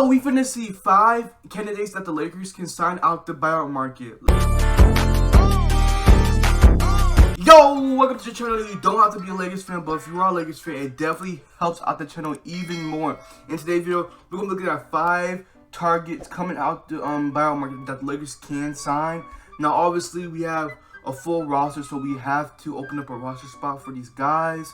Yo, we finna see 5 candidates that the Lakers can sign out the buyout market. Yo, welcome to the channel. You don't have to be a Lakers fan, but if you are a Lakers fan, it definitely helps out the channel even more. In today's video, we're gonna look at 5 targets coming out the buyout market that the Lakers can sign. Now, obviously, we have a full roster, so we have to open up a roster spot for these guys.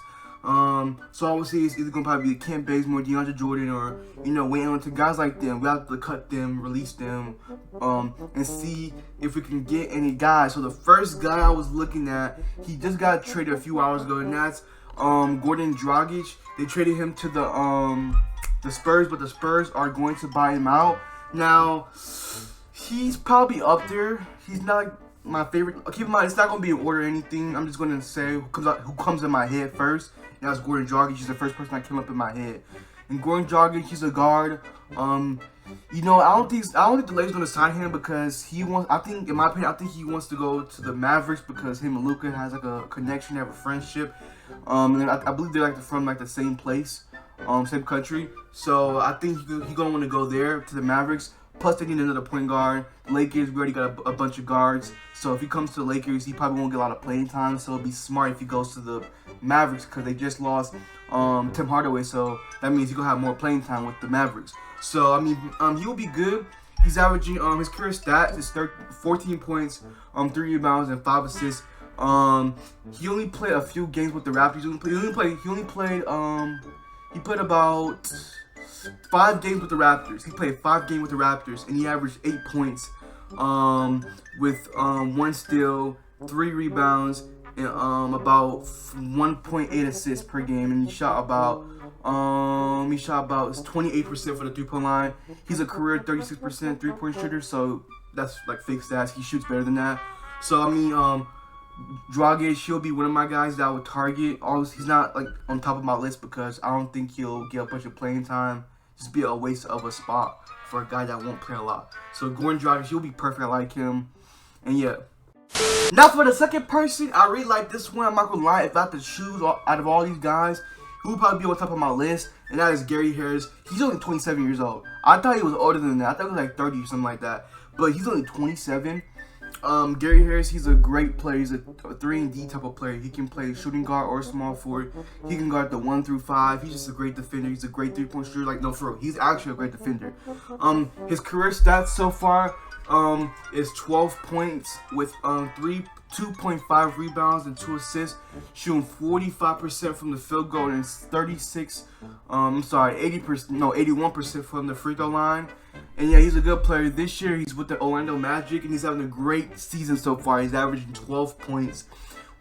So obviously it's either gonna probably be Kent Bazemore, DeAndre Jordan, or waiting on to guys like them. We have to cut them, release them, and see if we can get any guys. So the first guy I was looking at, he just got traded a few hours ago, and that's Goran Dragic. They traded him to the Spurs, but the Spurs are going to buy him out. Now he's probably up there. He's not like my favorite. Keep in mind, it's not gonna be in order or anything. I'm just gonna say who comes in my head first. And that's Goran Dragic. He's the first person that came up in my head. And Goran Dragic, he's a guard. I don't think the Lakers gonna sign him because he wants. In my opinion, I think he wants to go to the Mavericks because him and Luka has like a connection, they have a friendship. And I believe they're from the same place, same country. So I think he's gonna want to go there to the Mavericks. Plus, they need another point guard. The Lakers, we already got a bunch of guards. So if he comes to the Lakers, he probably won't get a lot of playing time. So it'll be smart if he goes to the Mavericks because they just lost Tim Hardaway. So that means he's going to have more playing time with the Mavericks. So, I mean, he will be good. He's averaging, his career stats is 14 points, 3 rebounds, and 5 assists. He only played a few games with the Raptors. He played about 5 games with the Raptors. He played 5 games with the Raptors, and he averaged 8 points, with 1 steal, 3 rebounds, and about 1.8 assists per game. And he shot about 28% for the 3-point line. He's a career 36% 3-point shooter, so that's like fake stats. He shoots better than that. So I mean, Dragic, he'll be one of my guys that I would target. He's not like on top of my list because I don't think he'll get a bunch of playing time. Just be a waste of a spot for a guy that won't play a lot. So Goran Dragic, he'll be perfect. I like him. And yeah. Now for the second person, I really like this one. I'm not gonna lie. If I had to choose out of all these guys, who would probably be on top of my list, and that is Gary Harris. He's only 27 years old. I thought he was older than that. I thought he was like 30 or something like that. But he's only 27. Gary Harris, he's a great player. He's a 3-and-D type of player. He can play shooting guard or small forward. He can guard the 1 through 5. He's just a great defender. He's a great 3-point shooter. Like, no, for real, he's actually a great defender. His career stats so far is 12 points with 2.5 rebounds and 2 assists, shooting 45% from the field goal and 81% from the free throw line. And yeah, he's a good player. This year, he's with the Orlando Magic, and he's having a great season so far. He's averaging 12 points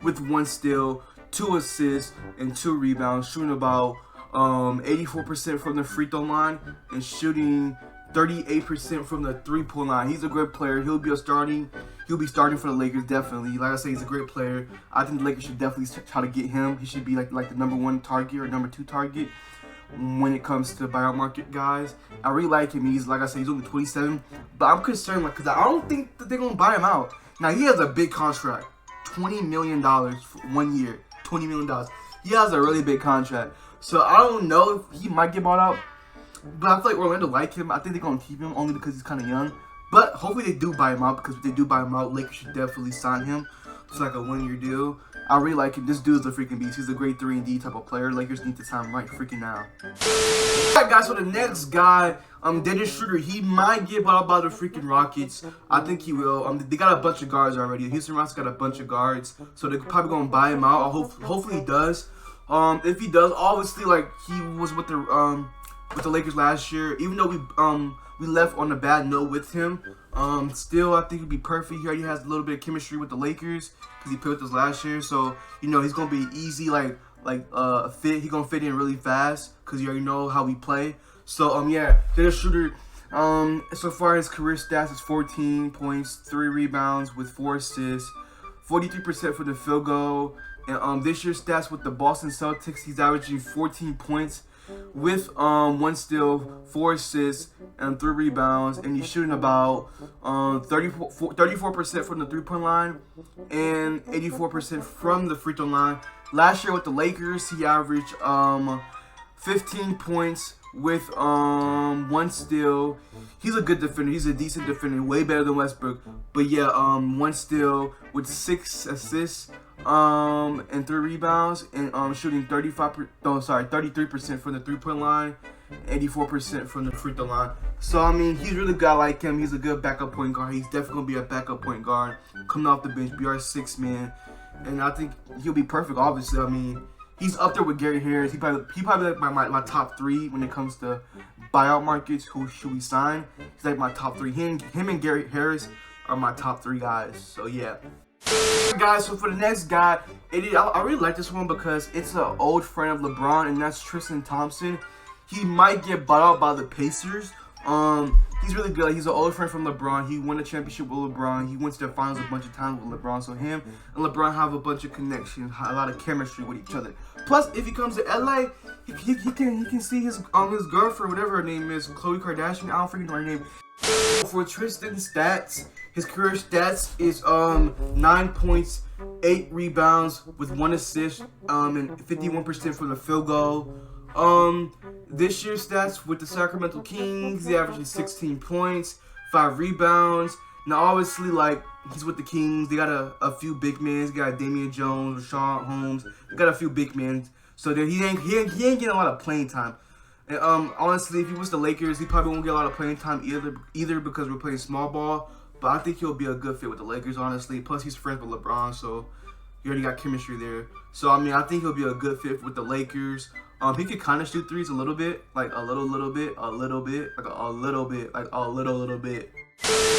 with 1 steal, 2 assists, and 2 rebounds, shooting about 84% from the free throw line and shooting 38% from the 3-point line. He's a great player. He'll be starting for the Lakers, definitely. Like I say, he's a great player. I think the Lakers should definitely try to get him. He should be like the #1 target or #2 target when it comes to buyout market guys. I really like him. He's, like I said, he's only 27, but I'm concerned because I don't think that they're gonna buy him out. Now he has a big contract, $20 million for 1 year, $20 million. He has a really big contract, so I don't know if he might get bought out. But I feel like Orlando like him. I think they're gonna keep him only because he's kind of young. But hopefully they do buy him out, because if they do buy him out, Lakers should definitely sign him. It's like a 1-year deal. I really like him. This dude's a freaking beast. He's a great 3-and-D type of player. Lakers need to sign him right freaking now. Alright guys, so the next guy, Dennis Schroder, he might get bought out by the freaking Rockets. I think he will. They got a bunch of guards already. Houston Rockets got a bunch of guards, so they're probably gonna buy him out. Hopefully he does. If he does, obviously, like, he was with the Lakers last year. Even though we left on a bad note with him, still I think he'd be perfect. He already has a little bit of chemistry with the Lakers because he played with us last year. So he's gonna be easy like fit. He's gonna fit in really fast because you already know how we play. So yeah, Dennis Schroder. So far his career stats is 14 points, 3 rebounds with 4 assists, 43% for the field goal. And this year's stats with the Boston Celtics, he's averaging 14 points with 1 steal, 4 assists, and 3 rebounds, and he's shooting about 34% from the 3-point line and 84% from the free throw line. Last year with the Lakers, he averaged 15 points with 1 steal. He's a good defender. He's a decent defender, way better than Westbrook. But yeah, 1 steal with 6 assists and 3 rebounds, and shooting 33% from the 3-point line, 84% from the free throw line. So I mean, he's really good. I like him. He's a good backup point guard. He's definitely gonna be a backup point guard coming off the bench, BR6 man, and I think he'll be perfect. Obviously, I mean, he's up there with Gary Harris. He probably like my top 3 when it comes to buyout markets. Who should we sign? He's like my top 3. Him and Gary Harris are my top 3 guys. So yeah. Guys, so for the next guy, I really like this one because it's an old friend of LeBron, and that's Tristan Thompson. He might get bought out by the Pacers. He's really good. He's an old friend from LeBron. He won a championship with LeBron. He went to the finals a bunch of times with LeBron. So him and LeBron have a bunch of connections, a lot of chemistry with each other. Plus, if he comes to LA, he can see his girlfriend, whatever her name is, Khloe Kardashian. I don't freaking know her name. For Tristan's stats, his career stats is 9 points, 8 rebounds with 1 assist, and 51% from the field goal. This year's stats with the Sacramento Kings, he averaging 16 points, 5 rebounds. Now, obviously, like, he's with the Kings. They got a few big men. They got Damian Jones, Rashawn Holmes. They got a few big men. So he ain't getting a lot of playing time. And honestly, if he was the Lakers, he probably won't get a lot of playing time either because we're playing small ball. But I think he'll be a good fit with the Lakers, honestly. Plus, he's friends with LeBron, so he already got chemistry there. So, I mean, I think he'll be a good fit with the Lakers. He could kind of shoot threes a little bit, like a little bit.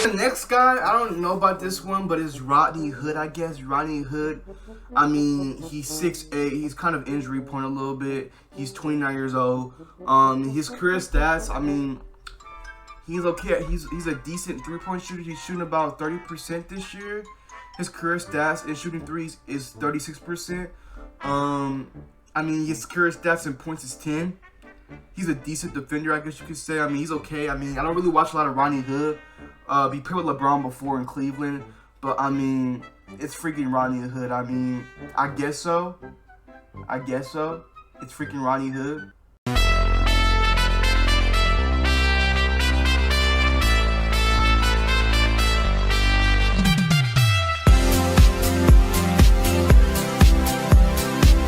The next guy, I don't know about this one, but it's Rodney Hood, I guess. Rodney Hood, I mean, he's 6'8". He's kind of injury prone a little bit. He's 29 years old. His career stats, I mean, he's okay. He's a decent 3-point shooter. He's shooting about 30% this year. His career stats in shooting threes is 36%. I mean, his career stats in points is 10. He's a decent defender, I guess you could say. I mean, he's okay. I mean, I don't really watch a lot of Rodney Hood. He played with LeBron before in Cleveland. But, I mean, it's freaking Rodney Hood. I mean, I guess so. It's freaking Rodney Hood.